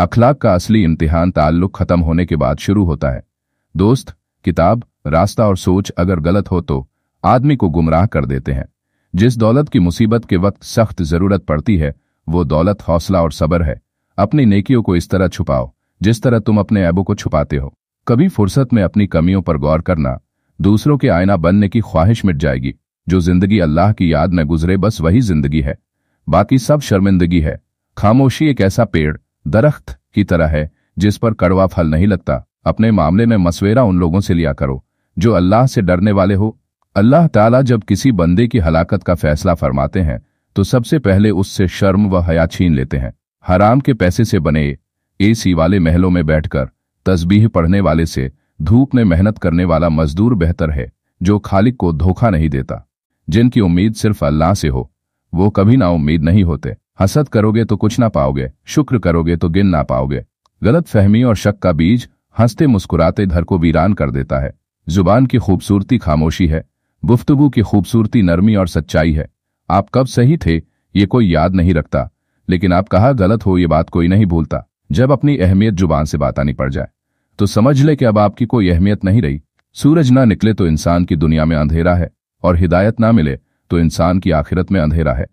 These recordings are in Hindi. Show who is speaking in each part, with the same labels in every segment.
Speaker 1: अखलाक का असली इम्तिहान ताल्लुक खत्म होने के बाद शुरू होता है। दोस्त, किताब, रास्ता और सोच अगर गलत हो तो आदमी को गुमराह कर देते हैं। जिस दौलत की मुसीबत के वक्त सख्त जरूरत पड़ती है वो दौलत हौसला और सब्र है। अपनी नेकियों को इस तरह छुपाओ जिस तरह तुम अपने ऐबों को छुपाते हो। कभी फुर्सत में अपनी कमियों पर गौर करना, दूसरों के आईना बनने की ख्वाहिश मिट जाएगी। जो जिंदगी अल्लाह की याद में गुजरे बस वही जिंदगी है, बाकी सब शर्मिंदगी है। खामोशी एक ऐसा पेड़ दरख्त की तरह है जिस पर कड़वा फल नहीं लगता। अपने मामले में मशवरा उन लोगों से लिया करो जो अल्लाह से डरने वाले हो। अल्लाह ताला जब किसी बंदे की हलाकत का फैसला फरमाते हैं तो सबसे पहले उससे शर्म व हया छीन लेते हैं। हराम के पैसे से बने एसी वाले महलों में बैठकर तस्बीह पढ़ने वाले से धूप में मेहनत करने वाला मजदूर बेहतर है जो खालिक को धोखा नहीं देता। जिनकी उम्मीद सिर्फ अल्लाह से हो वो कभी ना उम्मीद नहीं होते। हसद करोगे तो कुछ ना पाओगे, शुक्र करोगे तो गिन ना पाओगे। गलत फहमी और शक का बीज हंसते मुस्कुराते घर को वीरान कर देता है। जुबान की खूबसूरती खामोशी है, गुफ्तगू की खूबसूरती नरमी और सच्चाई है। आप कब सही थे ये कोई याद नहीं रखता, लेकिन आप कहाँ गलत हो ये बात कोई नहीं भूलता। जब अपनी अहमियत जुबान से बतानी पड़ जाए तो समझ ले कि अब आपकी कोई अहमियत नहीं रही। सूरज ना निकले तो इंसान की दुनिया में अंधेरा है, और हिदायत ना मिले तो इंसान की आखिरत में अंधेरा है।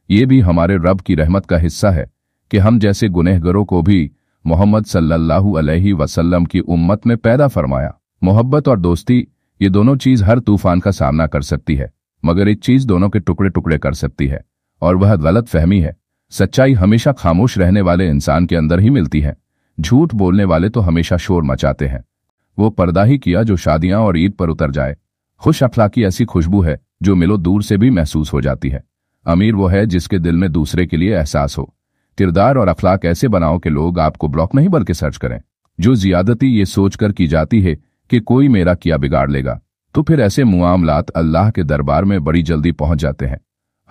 Speaker 1: ये भी हमारे रब की रहमत का हिस्सा है कि हम जैसे गुनहगारों को भी मोहम्मद सल्लल्लाहु अलैहि वसल्लम की उम्मत में पैदा फरमाया। मोहब्बत और दोस्ती ये दोनों चीज हर तूफान का सामना कर सकती है, मगर एक चीज दोनों के टुकड़े टुकड़े कर सकती है, और वह गलत फहमी है। सच्चाई हमेशा खामोश रहने वाले इंसान के अंदर ही मिलती है। झूठ बोलने वाले तो हमेशा शोर मचाते हैं। वो पर्दा ही किया जो शादियां और ईद पर उतर जाए। खुश अखलाकी ऐसी खुशबू है जो मिलो दूर से भी महसूस हो जाती है। अमीर वो है जिसके दिल में दूसरे के लिए एहसास हो। किरदार और अखलाक ऐसे बनाओ कि लोग आपको ब्लॉक नहीं बल्कि सर्च करें। जो ज्यादती ये सोचकर की जाती है कि कोई मेरा किया बिगाड़ लेगा, तो फिर ऐसे मुआमलात अल्लाह के दरबार में बड़ी जल्दी पहुंच जाते हैं।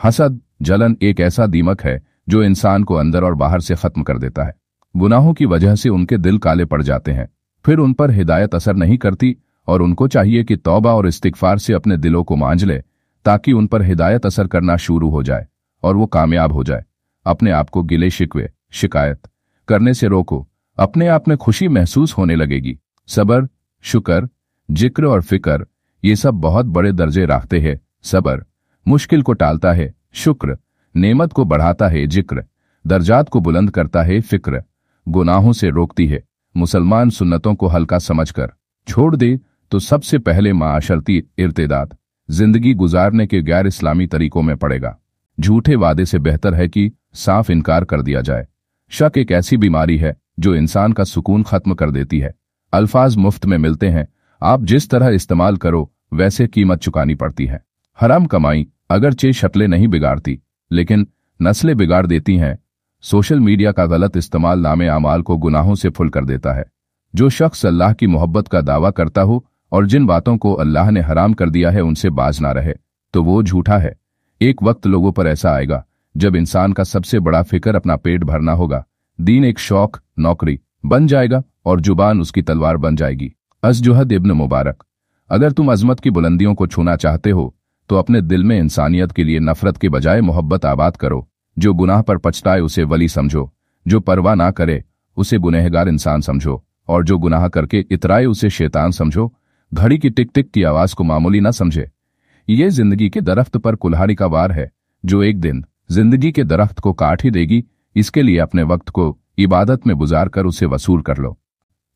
Speaker 1: हसद, जलन एक ऐसा दीमक है जो इंसान को अंदर और बाहर से खत्म कर देता है। गुनाहों की वजह से उनके दिल काले पड़ जाते हैं, फिर उन पर हिदायत असर नहीं करती, और उनको चाहिए कि तौबा और इस्तिगफार से अपने दिलों को मांझ ले ताकि उन पर हिदायत असर करना शुरू हो जाए और वो कामयाब हो जाए। अपने आप को गिले शिकवे शिकायत करने से रोको, अपने आप में खुशी महसूस होने लगेगी। सब्र, शुक्र, जिक्र और फिक्र ये सब बहुत बड़े दर्जे रखते हैं। सब्र मुश्किल को टालता है, शुक्र नेमत को बढ़ाता है, जिक्र दर्जात को बुलंद करता है, फिक्र गुनाहों से रोकती है। मुसलमान सुन्नतों को हल्का समझकर छोड़ दे तो सबसे पहले माशरती इर्तिदाद जिंदगी गुजारने के गैर इस्लामी तरीकों में पड़ेगा। झूठे वादे से बेहतर है कि साफ इनकार कर दिया जाए। शक एक ऐसी बीमारी है जो इंसान का सुकून खत्म कर देती है। अल्फाज मुफ्त में मिलते हैं, आप जिस तरह इस्तेमाल करो वैसे कीमत चुकानी पड़ती है। हराम कमाई अगरचे शक्लें नहीं बिगाड़ती लेकिन नस्लें बिगाड़ देती हैं। सोशल मीडिया का गलत इस्तेमाल नामे आमाल को गुनाहों से फुल कर देता है। जो शख्स अल्लाह की मोहब्बत का दावा करता हो और जिन बातों को अल्लाह ने हराम कर दिया है उनसे बाज ना रहे तो वो झूठा है। एक वक्त लोगों पर ऐसा आएगा जब इंसान का सबसे बड़ा फिक्र अपना पेट भरना होगा। दीन एक शौक नौकरी बन जाएगा और जुबान उसकी तलवार बन जाएगी। अज़जुहद इब्न मुबारक, अगर तुम अजमत की बुलंदियों को छूना चाहते हो तो अपने दिल में इंसानियत के लिए नफरत के बजाय मोहब्बत आबाद करो। जो गुनाह पर पछताए उसे वली समझो, जो परवाह ना करे उसे गुनहगार इंसान समझो, और जो गुनाह करके इतराए उसे शैतान समझो। घड़ी की टिक टिक की आवाज को मामूली ना समझे। ये जिंदगी के दरख्त पर कुल्हाड़ी का वार है जो एक दिन जिंदगी के दरख्त को काट ही देगी। इसके लिए अपने वक्त को इबादत में गुजार कर उसे वसूल कर लो।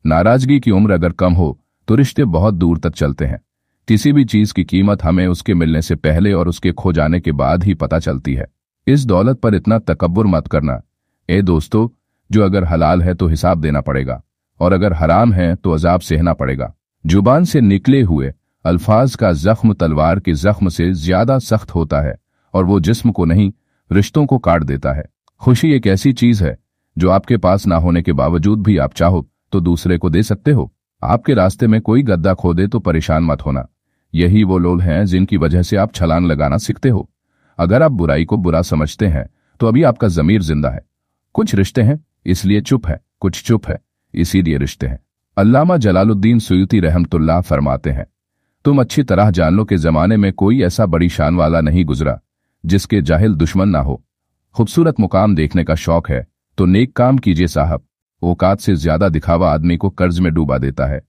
Speaker 1: नाराजगी की उम्र अगर कम हो तो रिश्ते बहुत दूर तक चलते हैं। किसी भी चीज की कीमत हमें उसके मिलने से पहले और उसके खो जाने के बाद ही पता चलती है। इस दौलत पर इतना तकब्बुर मत करना ए दोस्तों, जो अगर हलाल है तो हिसाब देना पड़ेगा और अगर हराम है तो अजाब सहना पड़ेगा। जुबान से निकले हुए अल्फाज का जख्म तलवार के जख्म से ज्यादा सख्त होता है और वो जिस्म को नहीं रिश्तों को काट देता है। खुशी एक ऐसी चीज है जो आपके पास ना होने के बावजूद भी आप चाहो तो दूसरे को दे सकते हो। आपके रास्ते में कोई गड्ढा खोदे तो परेशान मत होना। यही वो लोग हैं जिनकी वजह से आप छलांग लगाना सीखते हो। अगर आप बुराई को बुरा समझते हैं तो अभी आपका जमीर जिंदा है। कुछ रिश्ते हैं इसलिए चुप है, कुछ चुप है इसीलिए रिश्ते हैं। अल्लामा जलालुद्दीन सुयूती रहमतुल्लाह फरमाते हैं, तुम अच्छी तरह जान लो कि जमाने में कोई ऐसा बड़ी शान वाला नहीं गुजरा जिसके जाहिल दुश्मन ना हो। खूबसूरत मुकाम देखने का शौक है तो नेक काम कीजिए साहब, औकात से ज्यादा दिखावा आदमी को कर्ज में डूबा देता है।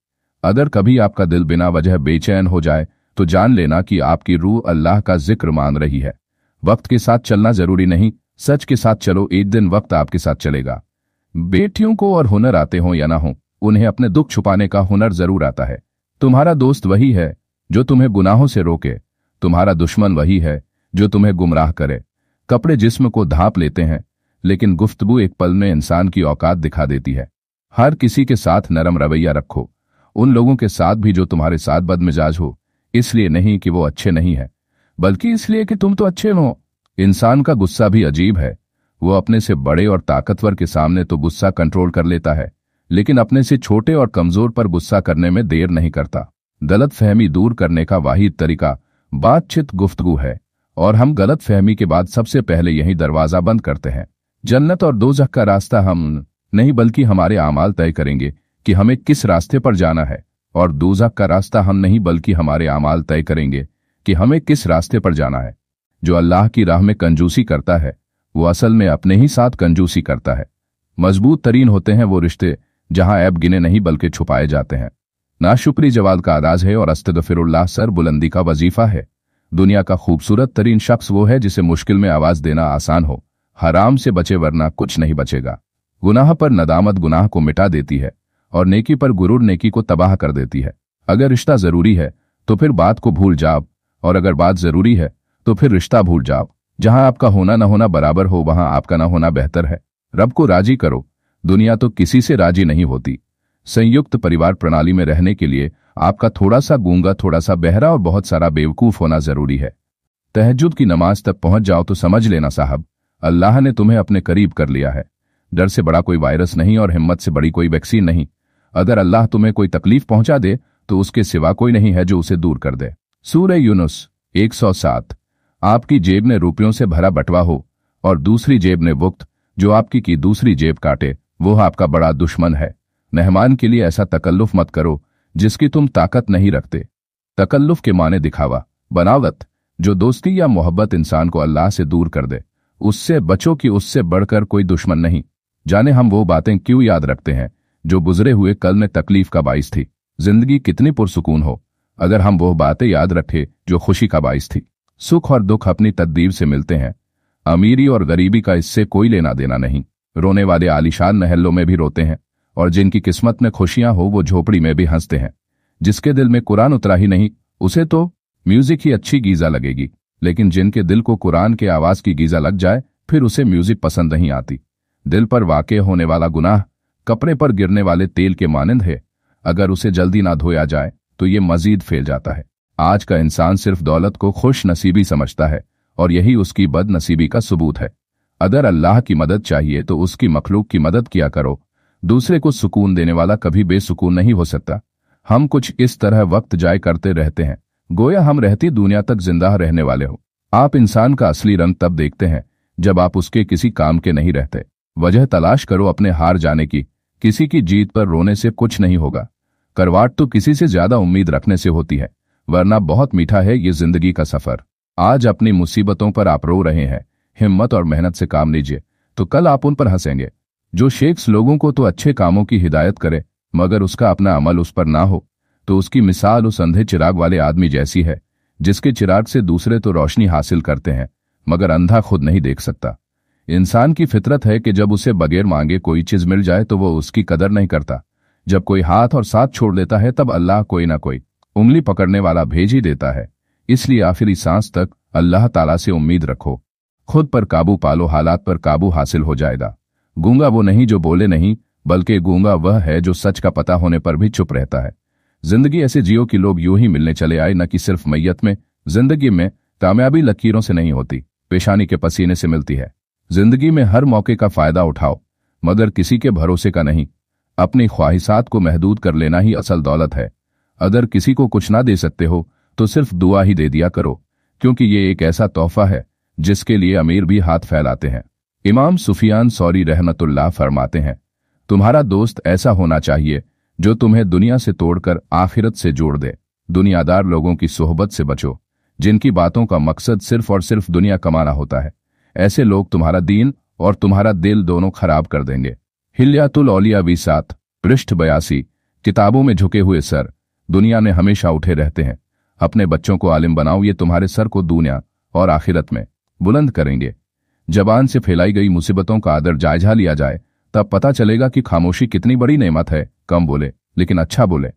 Speaker 1: अगर कभी आपका दिल बिना वजह बेचैन हो जाए तो जान लेना कि आपकी रूह अल्लाह का जिक्र मान रही है। वक्त के साथ चलना जरूरी नहीं, सच के साथ चलो, एक दिन वक्त आपके साथ चलेगा। बेटियों को और हुनर आते हों या ना हो, उन्हें अपने दुख छुपाने का हुनर जरूर आता है। तुम्हारा दोस्त वही है जो तुम्हें गुनाहों से रोके, तुम्हारा दुश्मन वही है जो तुम्हें गुमराह करे। कपड़े जिस्म को ढांप लेते हैं, लेकिन गुफ्तगू एक पल में इंसान की औकात दिखा देती है। हर किसी के साथ नरम रवैया रखो, उन लोगों के साथ भी जो तुम्हारे साथ बदमिजाज हो, इसलिए नहीं कि वो अच्छे नहीं है, बल्कि इसलिए कि तुम तो अच्छे हो। इंसान का गुस्सा भी अजीब है। वो अपने से बड़े और ताकतवर के सामने तो गुस्सा कंट्रोल कर लेता है, लेकिन अपने से छोटे और कमजोर पर गुस्सा करने में देर नहीं करता। गलत फहमी दूर करने का वाहिद तरीका बातचीत गुफ्तगू है, और हम गलत फहमी के बाद सबसे पहले यही दरवाजा बंद करते हैं। जन्नत और दोज़ख का रास्ता हम नहीं बल्कि हमारे आमाल तय करेंगे कि हमें किस रास्ते पर जाना है, और दोज़ख का रास्ता हम नहीं बल्कि हमारे आमाल तय करेंगे कि हमें किस रास्ते पर जाना है। जो अल्लाह की राह में कंजूसी करता है वो असल में अपने ही साथ कंजूसी करता है। मजबूत तरीन होते हैं वो रिश्ते जहां ऐब गिने नहीं बल्कि छुपाए जाते हैं। नाशुक्री जवाल का आदाज है और अस्तगफिरुल्लाह सर बुलंदी का वजीफा है। दुनिया का खूबसूरत तरीन शख्स वो है जिसे मुश्किल में आवाज देना आसान हो। हराम से बचे वरना कुछ नहीं बचेगा। गुनाह पर नदामत गुनाह को मिटा देती है, और नेकी पर गुरूर नेकी को तबाह कर देती है। अगर रिश्ता जरूरी है तो फिर बात को भूल जाओ, और अगर बात जरूरी है तो फिर रिश्ता भूल जाओ। जहां आपका होना न होना बराबर हो वहां आपका न होना बेहतर है। रब को राजी करो, दुनिया तो किसी से राजी नहीं होती। संयुक्त परिवार प्रणाली में रहने के लिए आपका थोड़ा सा गूंगा, थोड़ा सा बहरा और बहुत सारा बेवकूफ होना जरूरी है। तहज्जुद की नमाज तक पहुंच जाओ तो समझ लेना साहब, अल्लाह ने तुम्हें अपने करीब कर लिया है। डर से बड़ा कोई वायरस नहीं और हिम्मत से बड़ी कोई वैक्सीन नहीं। अगर अल्लाह तुम्हें कोई तकलीफ पहुंचा दे तो उसके सिवा कोई नहीं है जो उसे दूर कर दे। सूरह यूनुस 107। आपकी जेब में रुपयों से भरा बटवा हो और दूसरी जेब में वक्त जो आपकी की दूसरी जेब काटे, वो आपका बड़ा दुश्मन है। मेहमान के लिए ऐसा तकल्लुफ मत करो जिसकी तुम ताकत नहीं रखते। तकल्लुफ के माने दिखावा, बनावट। जो दोस्ती या मोहब्बत इंसान को अल्लाह से दूर कर दे, उससे बचो कि उससे बढ़कर कोई दुश्मन नहीं। जाने हम वो बातें क्यों याद रखते हैं जो गुजरे हुए कल में तकलीफ का बाइस थी। जिंदगी कितनी पुरसुकून हो अगर हम वो बातें याद रखें जो खुशी का बाइस थी। सुख और दुख अपनी तकदीर से मिलते हैं। अमीरी और गरीबी का इससे कोई लेना देना नहीं। रोने वाले आलीशान महलों में भी रोते हैं, और जिनकी किस्मत में खुशियां हो वो झोपड़ी में भी हंसते हैं। जिसके दिल में कुरान उतरा ही नहीं उसे तो म्यूजिक ही अच्छी गीजा लगेगी, लेकिन जिनके दिल को कुरान के आवाज की गीजा लग जाए फिर उसे म्यूजिक पसंद नहीं आती। दिल पर वाक़े होने वाला गुनाह कपड़े पर गिरने वाले तेल के मानंद है। अगर उसे जल्दी ना धोया जाए तो ये मजीद फैल जाता है। आज का इंसान सिर्फ दौलत को खुश नसीबी समझता है, और यही उसकी बदनसीबी का सबूत है। अगर अल्लाह की मदद चाहिए तो उसकी मखलूक की मदद किया करो। दूसरे को सुकून देने वाला कभी बेसुकून नहीं हो सकता। हम कुछ इस तरह वक्त जाय करते रहते हैं गोया हम रहती दुनिया तक जिंदा रहने वाले हो। आप इंसान का असली रंग तब देखते हैं जब आप उसके किसी काम के नहीं रहते। वजह तलाश करो अपने हार जाने की, किसी की जीत पर रोने से कुछ नहीं होगा। करवाट तो किसी से ज्यादा उम्मीद रखने से होती है, वरना बहुत मीठा है ये जिंदगी का सफर। आज अपनी मुसीबतों पर आप रो रहे हैं, हिम्मत और मेहनत से काम लीजिए तो कल आप उन पर हंसेंगे। जो शेख्स लोगों को तो अच्छे कामों की हिदायत करे मगर उसका अपना अमल उस पर ना हो, तो उसकी मिसाल उस अंधे चिराग वाले आदमी जैसी है जिसके चिराग से दूसरे तो रोशनी हासिल करते हैं मगर अंधा खुद नहीं देख सकता। इंसान की फितरत है कि जब उसे बगैर मांगे कोई चीज मिल जाए तो वो उसकी कदर नहीं करता। जब कोई हाथ और साथ छोड़ देता है तब अल्लाह कोई ना कोई उंगली पकड़ने वाला भेज ही देता है। इसलिए आखिरी सांस तक अल्लाह ताला से उम्मीद रखो। खुद पर काबू पालो, हालात पर काबू हासिल हो जाएगा। गूंगा वो नहीं जो बोले नहीं, बल्कि गूंगा वह है जो सच का पता होने पर भी चुप रहता है। जिंदगी ऐसे जियो कि लोग यूं ही मिलने चले आए, न कि सिर्फ मैयत में। जिंदगी में कामयाबी लकीरों से नहीं होती, पेशानी के पसीने से मिलती है। जिंदगी में हर मौके का फायदा उठाओ मगर किसी के भरोसे का नहीं। अपनी ख्वाहिशात को महदूद कर लेना ही असल दौलत है। अगर किसी को कुछ ना दे सकते हो तो सिर्फ दुआ ही दे दिया करो, क्योंकि ये एक ऐसा तोहफा है जिसके लिए अमीर भी हाथ फैलाते हैं। इमाम सुफियान सौरी रहमतुल्लाह फरमाते हैं, तुम्हारा दोस्त ऐसा होना चाहिए जो तुम्हें दुनिया से तोड़कर आखिरत से जोड़ दे। दुनियादार लोगों की सोहबत से बचो जिनकी बातों का मकसद सिर्फ और सिर्फ दुनिया कमाना होता है। ऐसे लोग तुम्हारा दीन और तुम्हारा दिल दोनों खराब कर देंगे। हिल्यातुल औलिया 20 पृष्ठ 82। किताबों में झुके हुए सर दुनिया में हमेशा उठे रहते हैं। अपने बच्चों को आलिम बनाओ, ये तुम्हारे सर को दुनिया और आखिरत में बुलंद करेंगे। जबान से फैलाई गई मुसीबतों का आदर जायजा लिया जाए, तब पता चलेगा कि खामोशी कितनी बड़ी नेमत है। कम बोले लेकिन अच्छा बोले।